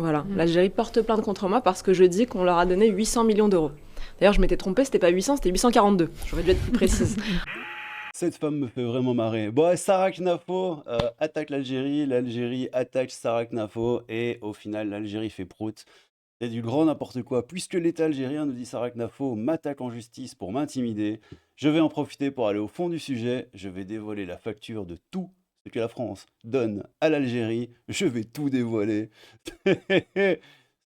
Voilà, l'Algérie porte plainte contre moi parce que je dis qu'on leur a donné 800 millions d'euros. D'ailleurs, je m'étais trompée, c'était pas 800, c'était 842. J'aurais dû être plus précise. Cette femme me fait vraiment marrer. Bon, Sarah Knafo attaque l'Algérie, l'Algérie attaque Sarah Knafo, et au final, l'Algérie fait prout. C'est du grand n'importe quoi. Puisque l'État algérien, nous dit Sarah Knafo, m'attaque en justice pour m'intimider, je vais en profiter pour aller au fond du sujet. Je vais dévoiler la facture de tout ce que la France donne à l'Algérie. Je vais tout dévoiler. C'est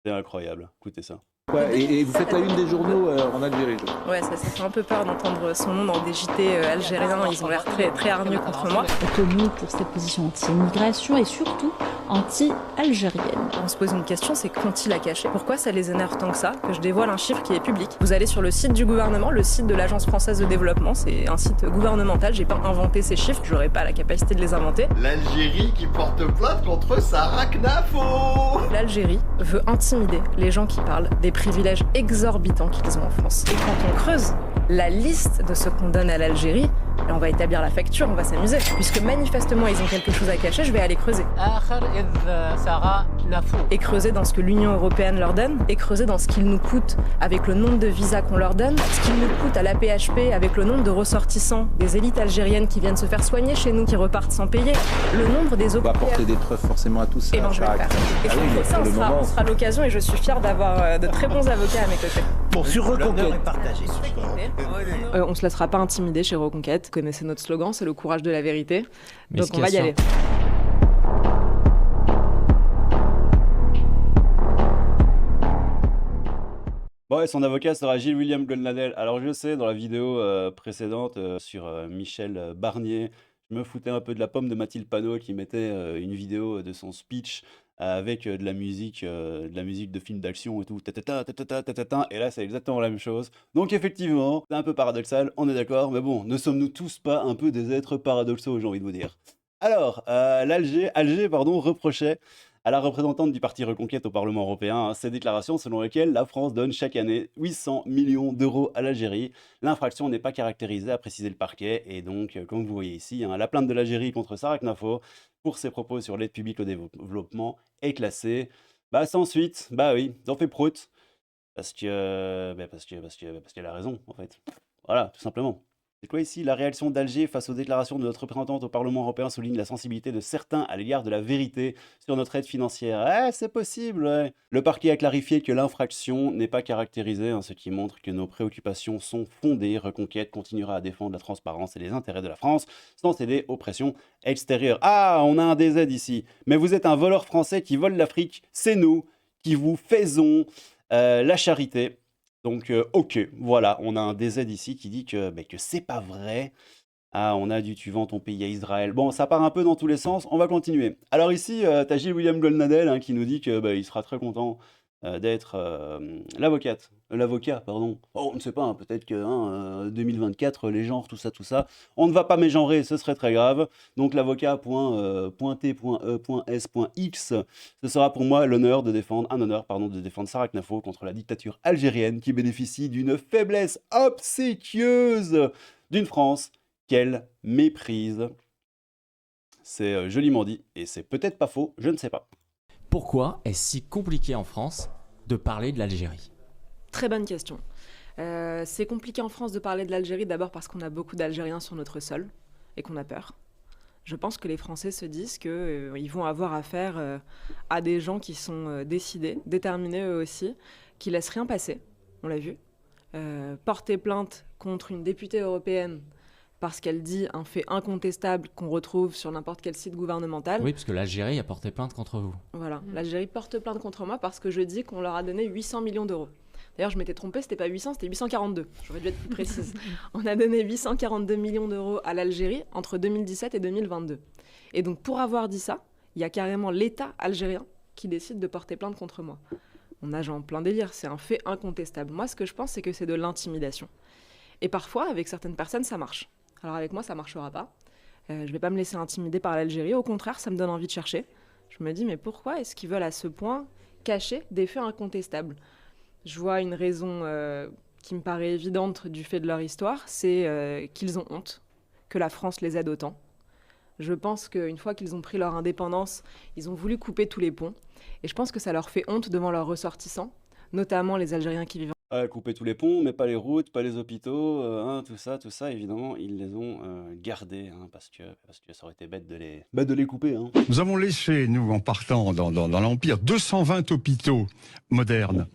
incroyable. Écoutez ça. Ouais, et vous faites la une des journaux en Algérie. Ouais, ça fait un peu peur d'entendre son nom dans des JT algériens. Ils ont l'air très, très hargneux contre moi. Connu pour ses positions anti-immigration et surtout anti-algérienne. On se pose une question, c'est qu'ont-ils à cacher? Pourquoi ça les énerve tant que ça, que je dévoile un chiffre qui est public? Vous allez sur le site du gouvernement, le site de l'Agence française de développement, c'est un site gouvernemental, j'ai pas inventé ces chiffres, j'aurais pas la capacité de les inventer. L'Algérie qui porte plainte contre Sarah Knafo. L'Algérie veut intimider les gens qui parlent des privilèges exorbitants qu'ils ont en France. Et quand on creuse la liste de ce qu'on donne à l'Algérie, et on va établir la facture, on va s'amuser. Puisque manifestement ils ont quelque chose à cacher, je vais aller creuser. Et creuser dans ce que l'Union européenne leur donne, et creuser dans ce qu'il nous coûte avec le nombre de visas qu'on leur donne, ce qu'il nous coûte à l'AP-HP avec le nombre de ressortissants, des élites algériennes qui viennent se faire soigner chez nous, qui repartent sans payer, le nombre des On va OQTF. apporter des preuves forcément à tous ça. Et ben je vais le faire. Et je trouve que ça, on sera l'occasion, et je suis fière d'avoir de très bons avocats à mes côtés. Bon, sur Reconquête. On se laissera pas intimider chez Reconquête. Vous connaissez notre slogan, c'est le courage de la vérité. Mais donc on va y aller. Bon, et son avocat sera Gilles William Goldnadel. Alors je sais, dans la vidéo précédente sur Michel Barnier, je me foutais un peu de la pomme de Mathilde Panot qui mettait une vidéo de son speech avec de la musique de film d'action et tout, tatata, tatata, tatata, et là c'est exactement la même chose. Donc effectivement, c'est un peu paradoxal, on est d'accord, mais bon, ne sommes-nous tous pas un peu des êtres paradoxaux, j'ai envie de vous dire. Alors, Alger, reprochait à la représentante du parti Reconquête au Parlement européen ces déclarations selon lesquelles la France donne chaque année 800 millions d'euros à l'Algérie. L'infraction n'est pas caractérisée, a précisé le parquet, et donc, comme vous voyez ici, la plainte de l'Algérie contre Sarah Knafo pour ses propos sur l'aide publique au développement est classée. Sans suite, oui, ils ont fait prout, parce qu'elle a raison, en fait. Voilà, tout simplement. C'est quoi ici? La réaction d'Alger face aux déclarations de notre représentante au Parlement européen souligne la sensibilité de certains à l'égard de la vérité sur notre aide financière. C'est possible, ouais. Le parquet a clarifié que l'infraction n'est pas caractérisée, ce qui montre que nos préoccupations sont fondées. Reconquête continuera à défendre la transparence et les intérêts de la France sans céder aux pressions extérieures. Ah, on a un DZ ici. Mais vous êtes un voleur français qui vole l'Afrique. C'est nous qui vous faisons la charité. Donc, ok, voilà, on a un DZ ici qui dit que c'est pas vrai. Ah, on a du tu vends ton pays à Israël. Bon, ça part un peu dans tous les sens, on va continuer. Alors ici, t'as Gilles William Goldnadel qui nous dit que il sera très content d'être l'avocat, pardon. Oh, on ne sait pas, peut-être que 2024, les genres, tout ça, on ne va pas mégenrer, ce serait très grave. Donc l'avocat .t.e.s.x, ce sera pour moi un honneur de défendre Sarah Knafo contre la dictature algérienne qui bénéficie d'une faiblesse obséquieuse d'une France qu'elle méprise. C'est joliment dit, et c'est peut-être pas faux, je ne sais pas. Pourquoi est-ce si compliqué en France de parler de l'Algérie? Très bonne question. C'est compliqué en France de parler de l'Algérie, d'abord parce qu'on a beaucoup d'Algériens sur notre sol et qu'on a peur. Je pense que les Français se disent qu'ils vont avoir affaire à des gens qui sont décidés, déterminés eux aussi, qui laissent rien passer, on l'a vu. Porter plainte contre une députée européenne parce qu'elle dit un fait incontestable qu'on retrouve sur n'importe quel site gouvernemental. Oui, parce que l'Algérie a porté plainte contre vous. Voilà, l'Algérie porte plainte contre moi parce que je dis qu'on leur a donné 800 millions d'euros. D'ailleurs, je m'étais trompée, c'était pas 800, c'était 842. J'aurais dû être plus précise. On a donné 842 millions d'euros à l'Algérie entre 2017 et 2022. Et donc, pour avoir dit ça, il y a carrément l'État algérien qui décide de porter plainte contre moi. On nage en plein délire, c'est un fait incontestable. Moi, ce que je pense, c'est que c'est de l'intimidation. Et parfois, avec certaines personnes, ça marche. Alors avec moi, ça marchera pas. Je vais pas me laisser intimider par l'Algérie. Au contraire, ça me donne envie de chercher. Je me dis, mais pourquoi est-ce qu'ils veulent à ce point cacher des faits incontestables? Je vois une raison qui me paraît évidente du fait de leur histoire, c'est qu'ils ont honte que la France les aide autant. Je pense qu'une fois qu'ils ont pris leur indépendance, ils ont voulu couper tous les ponts. Et je pense que ça leur fait honte devant leurs ressortissants, notamment les Algériens qui vivent Couper tous les ponts, mais pas les routes, pas les hôpitaux, hein, tout ça, évidemment, ils les ont gardés, hein, parce que ça aurait été bête de les couper. Hein. Nous avons laissé, nous, en partant dans l'Empire, 220 hôpitaux modernes,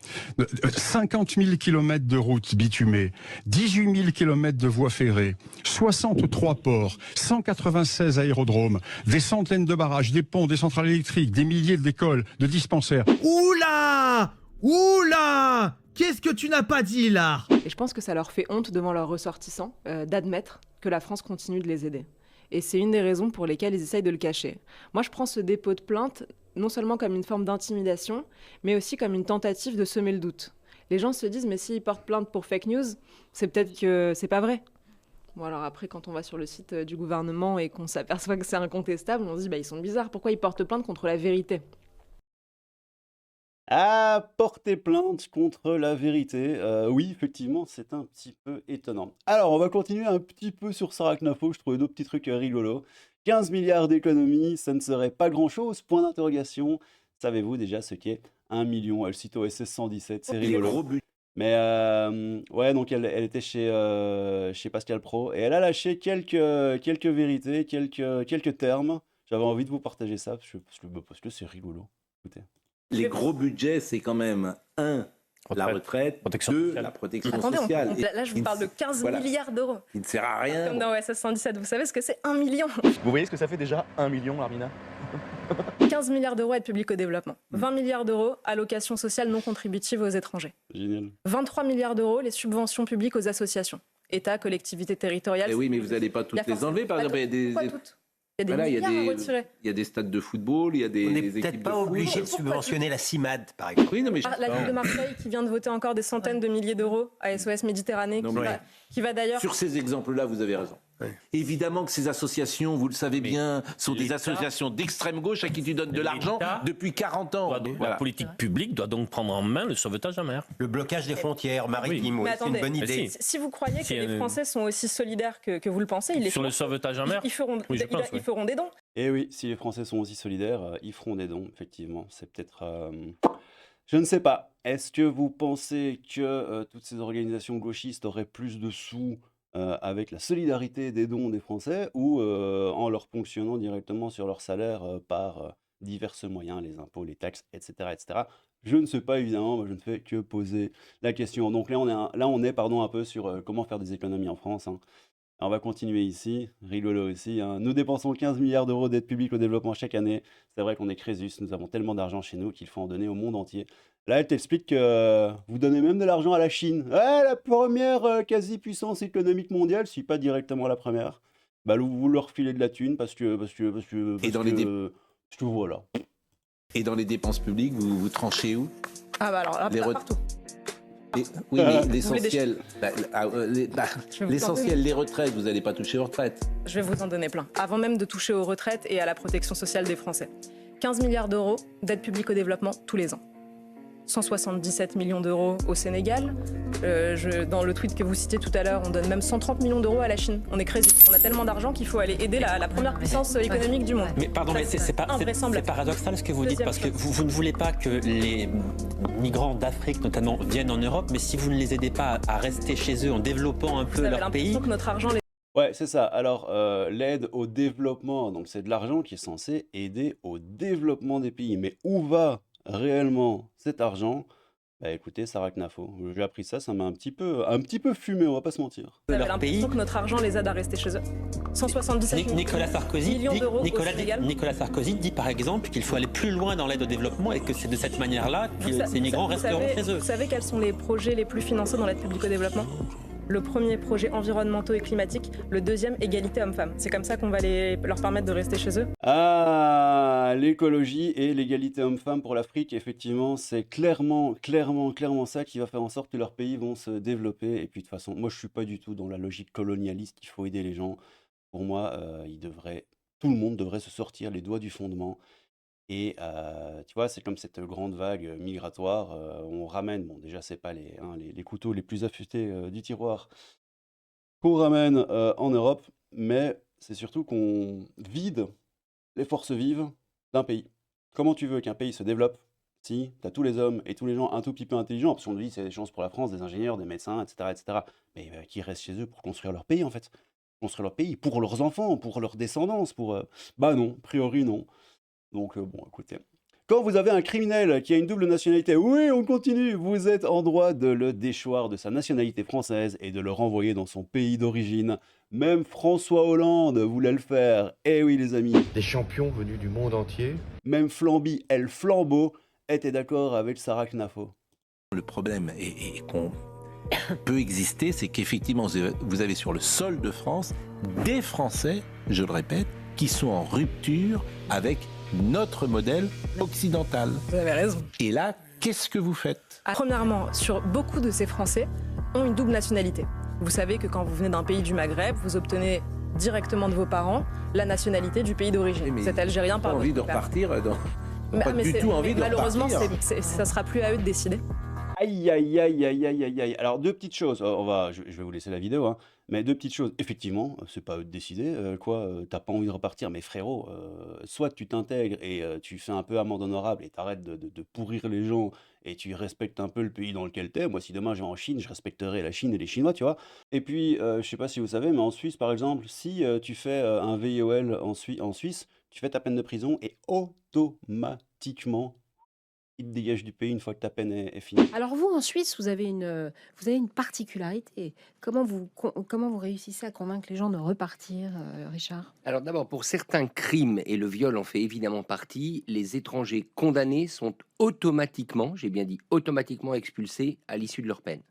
50 000 kilomètres de routes bitumées, 18 000 kilomètres de voies ferrées, 63 ports, 196 aérodromes, des centaines de barrages, des ponts, des centrales électriques, des milliers d'écoles, de dispensaires. Oula! Oula! Qu'est-ce que tu n'as pas dit là? Et je pense que ça leur fait honte devant leurs ressortissants d'admettre que la France continue de les aider. Et c'est une des raisons pour lesquelles ils essayent de le cacher. Moi, je prends ce dépôt de plainte non seulement comme une forme d'intimidation, mais aussi comme une tentative de semer le doute. Les gens se disent, mais s'ils portent plainte pour fake news, c'est peut-être que c'est pas vrai. Bon, alors après, quand on va sur le site du gouvernement et qu'on s'aperçoit que c'est incontestable, on se dit, ils sont bizarres, pourquoi ils portent plainte contre la vérité ? À porter plainte contre la vérité. Oui, effectivement, c'est un petit peu étonnant. Alors, on va continuer un petit peu sur Sarah Knafo. Je trouvais d'autres petits trucs rigolos. 15 milliards d'économies, ça ne serait pas grand-chose, point d'interrogation. Savez-vous déjà ce qu'est 1 million? Elle cite OSS 117, c'est rigolo. Mais ouais, donc elle était chez Pascal Pro et elle a lâché quelques vérités, quelques termes. J'avais envie de vous partager ça parce que c'est rigolo. Écoutez. Les gros budgets, c'est quand même la retraite, protection 2, sociale. la protection Attendez, sociale. là je vous parle de 15 milliards d'euros. Il ne sert à rien. Comme dans OSS 117, vous savez ce que c'est 1 million? Vous voyez ce que ça fait déjà 1 million, Armina? 15 milliards d'euros aide publique au développement. 20 milliards d'euros allocations sociales non contributives aux étrangers. Génial. 23 milliards d'euros les subventions publiques aux associations. État, collectivités territoriales. Et oui, mais vous n'allez pas toutes les enlever, par exemple. Pourquoi toutes? Il y a des milliards à retirer. Il y a des stades de football, il y a des On n'est équipes peut-être pas de foot. obligé de subventionner la CIMAD, par exemple. Oui, non, mais La ville de Marseille qui vient de voter encore des centaines de milliers d'euros à SOS Méditerranée, Non, qui va d'ailleurs... Sur ces exemples-là, vous avez raison. Évidemment que ces associations, vous le savez bien, sont des associations d'extrême gauche à qui tu donnes de l'argent depuis 40 ans. La politique publique doit donc prendre en main le sauvetage en mer. Le blocage des frontières maritimes, Mais c'est une attendez, bonne idée. si vous croyez que les Français sont aussi solidaires que vous le pensez, Sur le sauvetage en mer, ils feront des dons. Et oui, si les Français sont aussi solidaires, ils feront des dons, effectivement. C'est peut-être... Je ne sais pas. Est-ce que vous pensez que toutes ces organisations gauchistes auraient plus de sous avec la solidarité des dons des Français ou en leur ponctionnant directement sur leur salaire par divers moyens, les impôts, les taxes, etc., etc. Je ne sais pas, évidemment, moi, je ne fais que poser la question. Donc là, on est un peu sur comment faire des économies en France. Hein. On va continuer ici, rigolo aussi. Hein. Nous dépensons 15 milliards d'euros d'aide publique au développement chaque année. C'est vrai qu'on est Crésus, nous avons tellement d'argent chez nous qu'il faut en donner au monde entier. Là, elle t'explique que vous donnez même de l'argent à la Chine. Ouais, la première quasi-puissance économique mondiale, si pas directement la première. Bah, vous leur filez de la thune parce que voilà. Et dans les dépenses publiques, vous tranchez où? Ah bah alors là, partout. Oui, mais l'essentiel, les retraites, vous n'allez pas toucher aux retraites. Je vais vous en donner plein. Avant même de toucher aux retraites et à la protection sociale des Français. 15 milliards d'euros d'aide publique au développement tous les ans. 177 millions d'euros au Sénégal. Dans le tweet que vous citiez tout à l'heure, on donne même 130 millions d'euros à la Chine. On est crédit. On a tellement d'argent qu'il faut aller aider la première puissance économique du monde. Mais pardon, mais c'est paradoxal ce que vous dites, parce que vous ne voulez pas que les migrants d'Afrique notamment viennent en Europe, mais si vous ne les aidez pas à rester chez eux en développant un peu leur pays... Que notre argent Ouais, c'est ça. Alors, l'aide au développement, donc c'est de l'argent qui est censé aider au développement des pays. Mais où va réellement cet argent? Bah écoutez, Sarah Knafo, j'ai appris ça m'a un petit peu fumé, on va pas se mentir. Vous avez l'impression que notre argent les aide à rester chez eux. 177 millions d'euros au Sénégal. Nicolas Sarkozy dit par exemple qu'il faut aller plus loin dans l'aide au développement et que c'est de cette manière-là que ces migrants resteront chez eux. Vous savez quels sont les projets les plus financés dans l'aide publique au développement? Le premier, projet environnementaux et climatiques. Le deuxième, égalité homme-femme. C'est comme ça qu'on va leur permettre de rester chez eux. Ah, l'écologie et l'égalité homme-femme pour l'Afrique, effectivement, c'est clairement ça qui va faire en sorte que leurs pays vont se développer. Et puis de toute façon, moi je suis pas du tout dans la logique colonialiste qu'il faut aider les gens. Pour moi, tout le monde devrait se sortir les doigts du fondement. Et tu vois, c'est comme cette grande vague migratoire. On ramène, bon déjà c'est pas les couteaux les plus affûtés du tiroir qu'on ramène en Europe, mais c'est surtout qu'on vide les forces vives d'un pays. Comment tu veux qu'un pays se développe si tu as tous les hommes et tous les gens un tout petit peu intelligents, parce qu'on nous dit c'est des chances pour la France, des ingénieurs, des médecins, etc., etc., mais qui restent chez eux pour construire leur pays en fait. Construire leur pays pour leurs enfants, pour leur descendance, Bah non, a priori non. Donc bon, écoutez. Quand vous avez un criminel qui a une double nationalité, oui, on continue, vous êtes en droit de le déchoir de sa nationalité française et de le renvoyer dans son pays d'origine. Même François Hollande voulait le faire. Eh oui, les amis. Des champions venus du monde entier. Même Flamby El Flambeau était d'accord avec Sarah Knafo. Le problème qu'on peut exister, c'est qu'effectivement, vous avez sur le sol de France des Français, je le répète, qui sont en rupture avec notre modèle occidental. Vous avez raison. Et là, qu'est-ce que vous faites? Premièrement, beaucoup de ces Français ont une double nationalité. Vous savez que quand vous venez d'un pays du Maghreb, vous obtenez directement de vos parents la nationalité du pays d'origine. Vous êtes algérien par votre envie de père. repartir dans... Mais- Pas mais du c'est- tout mais envie de malheureusement, repartir. ça sera plus à eux de décider. Aïe, aïe, aïe, aïe, aïe, aïe, aïe. Alors, deux petites choses. Je vais vous laisser la vidéo, hein. Mais deux petites choses. Effectivement, c'est pas à eux de décider. T'as pas envie de repartir. Mais frérot, soit tu t'intègres et tu fais un peu amende honorable et t'arrêtes de pourrir les gens et tu respectes un peu le pays dans lequel t'es. Moi, si demain j'ai en Chine, je respecterai la Chine et les Chinois, tu vois. Et puis, je sais pas si vous savez, mais en Suisse, par exemple, si tu fais un VIOL en Suisse, tu fais ta peine de prison et automatiquement, il te dégage du pays une fois que ta peine est finie. Alors vous, en Suisse, vous avez une particularité. Comment vous réussissez à convaincre les gens de repartir, Richard? Alors d'abord, pour certains crimes, et le viol en fait évidemment partie, les étrangers condamnés sont automatiquement, j'ai bien dit automatiquement expulsés à l'issue de leur peine.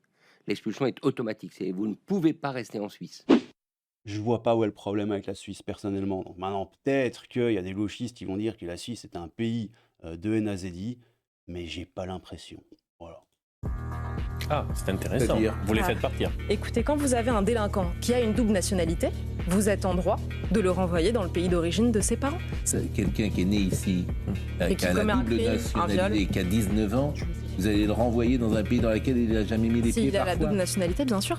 L'expulsion est automatique, vous ne pouvez pas rester en Suisse. Je vois pas où est le problème avec la Suisse, personnellement. Donc maintenant, peut-être qu'il y a des gauchistes qui vont dire que la Suisse est un pays de nazis, mais j'ai pas l'impression. Voilà. Ah, c'est intéressant. C'est-à-dire Vous les faites partir. Écoutez, quand vous avez un délinquant qui a une double nationalité, vous êtes en droit de le renvoyer dans le pays d'origine de ses parents. Quelqu'un qui est né ici, Et qui qui a la commet un double crime, un nationalité, viol. qui a 19 ans, vous allez le renvoyer dans un pays dans lequel il n'a jamais mis les pieds S'il a la parfois. double nationalité, bien sûr.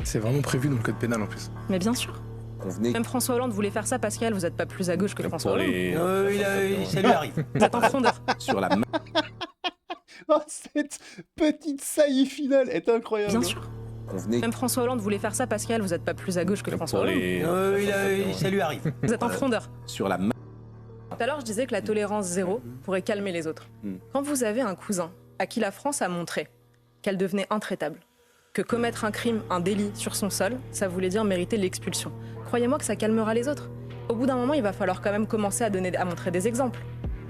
C'est vraiment prévu dans le code pénal en plus. Mais bien sûr. Même François Hollande voulait faire ça, Pascal, vous n'êtes pas plus à gauche que François Hollande. Ça lui arrive. Vous êtes un frondeur. Sur la Oh, cette petite saillie finale est incroyable. Bien sûr. Même François Hollande voulait faire ça, Pascal, vous n'êtes pas plus à gauche que François Hollande. Ça lui arrive. Vous êtes un frondeur. Sur la Tout à l'heure, je disais que la tolérance zéro pourrait calmer les autres. Quand vous avez un cousin à qui la France a montré qu'elle devenait intraitable, que commettre un crime, un délit sur son sol, ça voulait dire mériter l'expulsion, croyez-moi que ça calmera les autres. Au bout d'un moment, il va falloir quand même commencer à montrer des exemples.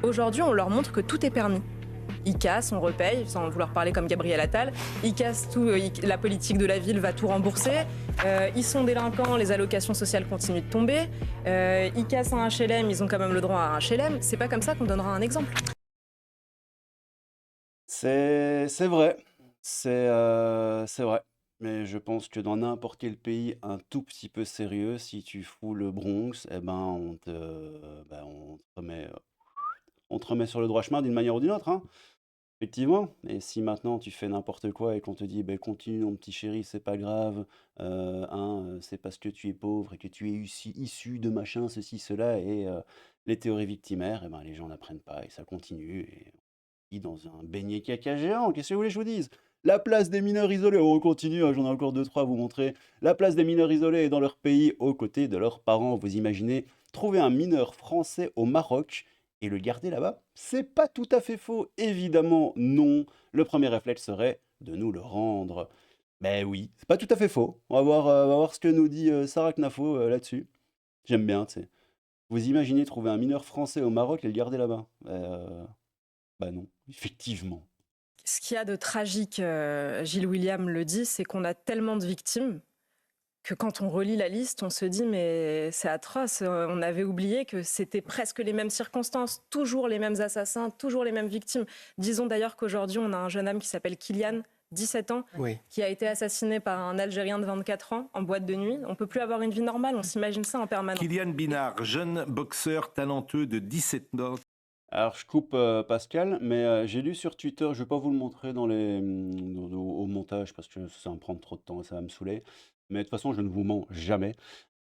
Aujourd'hui, on leur montre que tout est permis. Ils cassent, on repaye, sans vouloir parler comme Gabriel Attal. Ils cassent tout, la politique de la ville va tout rembourser. Ils sont délinquants, les allocations sociales continuent de tomber. Ils cassent un HLM, ils ont quand même le droit à un HLM. C'est pas comme ça qu'on donnera un exemple. C'est vrai. C'est vrai. Mais je pense que dans n'importe quel pays un tout petit peu sérieux, si tu fous le Bronx, eh ben on te remet sur le droit chemin d'une manière ou d'une autre, hein. Effectivement. Et si maintenant tu fais n'importe quoi et qu'on te dit continue mon petit chéri, c'est pas grave, c'est parce que tu es pauvre et que tu es issu de machin, ceci, cela, et les théories victimaires, eh ben les gens n'apprennent pas et ça continue. Et on vit dans un beignet caca géant. Qu'est-ce que vous voulez que je vous dise? La place des mineurs isolés, on continue, hein, j'en ai encore 2-3 à vous montrer. La place des mineurs isolés est dans leur pays, aux côtés de leurs parents. Vous imaginez, trouver un mineur français au Maroc et le garder là-bas, c'est pas tout à fait faux. Évidemment, non. Le premier réflexe serait de nous le rendre. Ben oui, c'est pas tout à fait faux. On va voir ce que nous dit Sarah Knafo là-dessus. J'aime bien, tu sais. Vous imaginez trouver un mineur français au Maroc et le garder là-bas? Bah non, effectivement. Ce qu'il y a de tragique, Gilles William le dit, c'est qu'on a tellement de victimes que quand on relit la liste, on se dit mais c'est atroce, on avait oublié que c'était presque les mêmes circonstances, toujours les mêmes assassins, toujours les mêmes victimes. Disons d'ailleurs qu'aujourd'hui, on a un jeune homme qui s'appelle Kylian, 17 ans, qui a été assassiné par un Algérien de 24 ans en boîte de nuit. On ne peut plus avoir une vie normale, on s'imagine ça en permanence. Kylian Binard, jeune boxeur talentueux de 17 ans. Alors, je coupe Pascal, mais j'ai lu sur Twitter, je ne vais pas vous le montrer au montage parce que ça va me prendre trop de temps et ça va me saouler. Mais de toute façon, je ne vous mens jamais.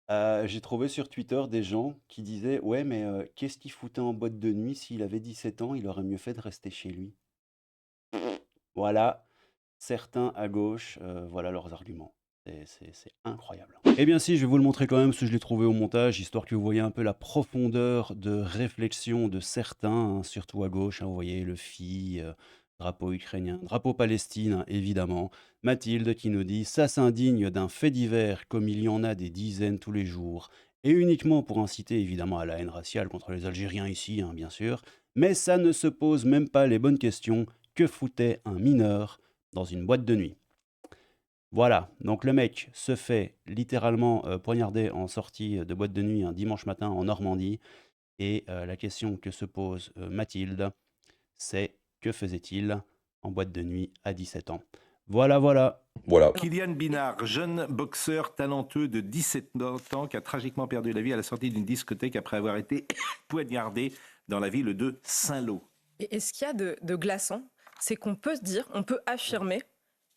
J'ai trouvé sur Twitter des gens qui disaient: «Ouais, mais qu'est-ce qu'il foutait en boîte de nuit? S'il avait 17 ans, il aurait mieux fait de rester chez lui». Voilà, certains à gauche, voilà leurs arguments. C'est incroyable. Eh bien si, je vais vous le montrer quand même, parce que je l'ai trouvé au montage, histoire que vous voyez un peu la profondeur de réflexion de certains, hein, surtout à gauche, hein. Vous voyez le FI, drapeau ukrainien, drapeau Palestine, hein, évidemment. Mathilde qui nous dit: «Ça s'indigne d'un fait divers comme il y en a des dizaines tous les jours, et uniquement pour inciter évidemment à la haine raciale contre les Algériens ici, hein, bien sûr. Mais ça ne se pose même pas les bonnes questions. Que foutait un mineur dans une boîte de nuit?» Voilà, donc le mec se fait littéralement poignarder en sortie de boîte de nuit un dimanche matin en Normandie. Et la question que se pose Mathilde, c'est: que faisait-il en boîte de nuit à 17 ans? Voilà, voilà. Kylian Binard, jeune boxeur talentueux de 17 ans qui a tragiquement perdu la vie à la sortie d'une discothèque après avoir été poignardé dans la ville de Saint-Lô. Et ce qu'il y a de glaçant, c'est qu'on peut se dire, on peut affirmer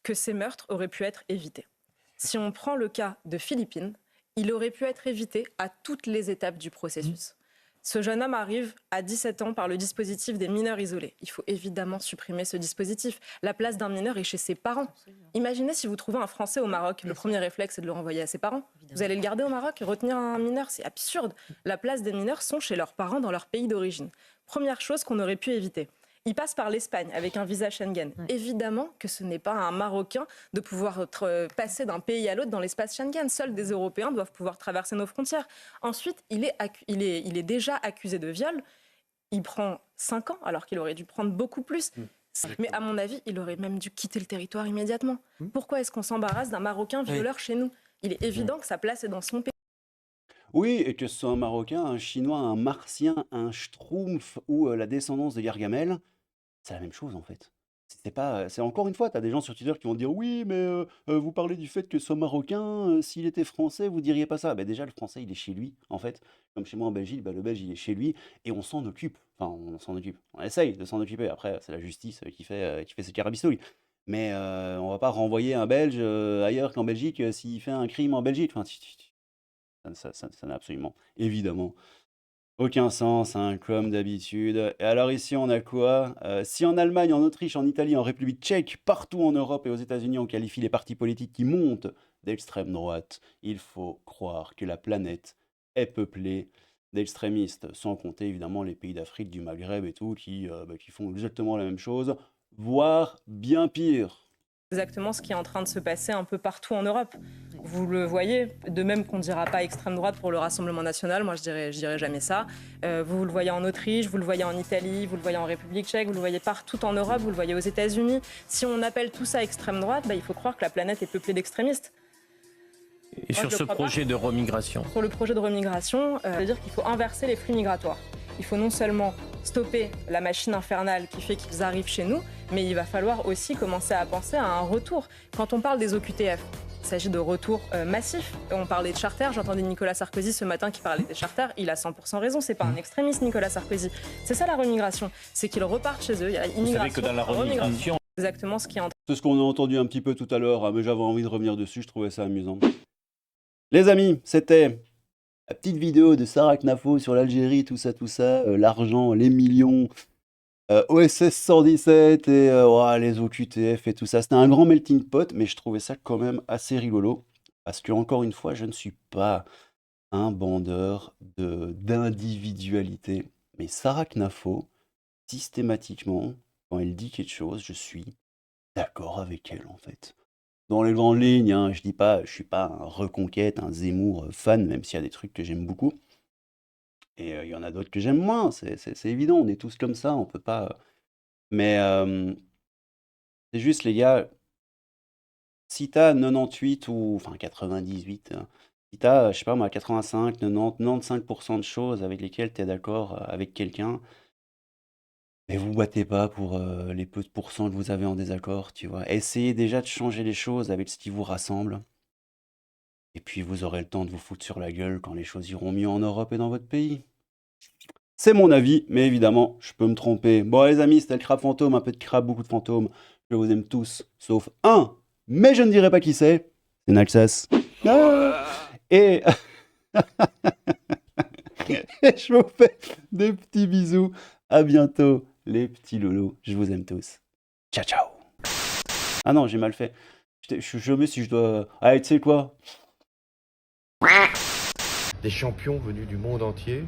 que ces meurtres auraient pu être évités. Si on prend le cas de Philippines, il aurait pu être évité à toutes les étapes du processus. Ce jeune homme arrive à 17 ans par le dispositif des mineurs isolés. Il faut évidemment supprimer ce dispositif. La place d'un mineur est chez ses parents. Imaginez si vous trouvez un Français au Maroc, le premier réflexe c'est de le renvoyer à ses parents. Vous allez le garder au Maroc, retenir un mineur, c'est absurde. La place des mineurs sont chez leurs parents dans leur pays d'origine. Première chose qu'on aurait pu éviter. Il passe par l'Espagne avec un visa Schengen. Évidemment que ce n'est pas à un Marocain de pouvoir passer d'un pays à l'autre dans l'espace Schengen. Seuls des Européens doivent pouvoir traverser nos frontières. Ensuite, il est déjà accusé de viol. Il prend 5 ans alors qu'il aurait dû prendre beaucoup plus. Mais à mon avis, il aurait même dû quitter le territoire immédiatement. Pourquoi est-ce qu'on s'embarrasse d'un Marocain violeur chez nous? Il est évident que sa place est dans son pays. Oui, et que ce soit un Marocain, un Chinois, un Martien, un Schtroumpf ou la descendance de Gargamel, c'est la même chose en fait. C'est pas, c'est encore une fois, tu as des gens sur Twitter qui vont dire: «Oui, mais vous parlez du fait que ce soit marocain, s'il était français, vous diriez pas ça». Bah, déjà, le français, il est chez lui, en fait. Comme chez moi en Belgique, bah, le belge, il est chez lui et on s'en occupe. Enfin, on s'en occupe. On essaye de s'en occuper. Après, c'est la justice qui fait ses carabistouilles. Mais on va pas renvoyer un Belge ailleurs qu'en Belgique s'il fait un crime en Belgique. Enfin, ça n'a absolument, évidemment, aucun sens, hein, comme d'habitude. Et alors ici, on a quoi? Si en Allemagne, en Autriche, en Italie, en République tchèque, partout en Europe et aux États-Unis, on qualifie les partis politiques qui montent d'extrême droite, il faut croire que la planète est peuplée d'extrémistes, sans compter évidemment les pays d'Afrique, du Maghreb et tout, qui font exactement la même chose, voire bien pire. Exactement ce qui est en train de se passer un peu partout en Europe. Vous le voyez, de même qu'on ne dira pas extrême droite pour le Rassemblement national, moi je dirais jamais ça. Vous le voyez en Autriche, vous le voyez en Italie, vous le voyez en République tchèque, vous le voyez partout en Europe, vous le voyez aux États-Unis. Si on appelle tout ça extrême droite, il faut croire que la planète est peuplée d'extrémistes. Et sur ce projet de remigration? Sur le projet de remigration, ça veut dire qu'il faut inverser les flux migratoires. Il faut non seulement stopper la machine infernale qui fait qu'ils arrivent chez nous, mais il va falloir aussi commencer à penser à un retour. Quand on parle des OQTF, il s'agit de retours massifs. On parlait de charters, j'entendais Nicolas Sarkozy ce matin qui parlait des charters, il a 100% raison, c'est pas un extrémiste Nicolas Sarkozy. C'est ça la remigration, c'est qu'ils repartent chez eux, il y a immigration. Vous savez que dans la remigration... Exactement ce qui est en train. C'est ce qu'on a entendu un petit peu tout à l'heure, hein, mais j'avais envie de revenir dessus, je trouvais ça amusant. Les amis, c'était la petite vidéo de Sarah Knafo sur l'Algérie, tout ça, l'argent, les millions, OSS 117 et les OQTF et tout ça. C'était un grand melting pot, mais je trouvais ça quand même assez rigolo. Parce que, encore une fois, je ne suis pas un bandeur d'individualité. Mais Sarah Knafo, systématiquement, quand elle dit quelque chose, je suis d'accord avec elle, en fait. Dans les grandes lignes, hein, je suis pas un Reconquête, un Zemmour fan, même s'il y a des trucs que j'aime beaucoup. Et il y en a d'autres que j'aime moins, c'est évident, on est tous comme ça, on peut pas... Mais c'est juste, les gars, si t'as 98 ou... Enfin, 98, hein, si t'as, je sais pas moi, 85, 90, 95% de choses avec lesquelles t'es d'accord avec quelqu'un, mais vous battez pas pour les peu de pourcents que vous avez en désaccord, tu vois. Essayez déjà de changer les choses avec ce qui vous rassemble. Et puis vous aurez le temps de vous foutre sur la gueule quand les choses iront mieux en Europe et dans votre pays. C'est mon avis, mais évidemment, je peux me tromper. Bon les amis, c'était le crabe fantôme, un peu de crabe, beaucoup de fantômes. Je vous aime tous, sauf un, mais je ne dirai pas qui c'est. C'est Naxas. Ah et Et je vous fais des petits bisous. À bientôt, les petits loulous. Je vous aime tous. Ciao, ciao. Ah non, j'ai mal fait. Je me si je dois... Allez, tu sais quoi? Des champions venus du monde entier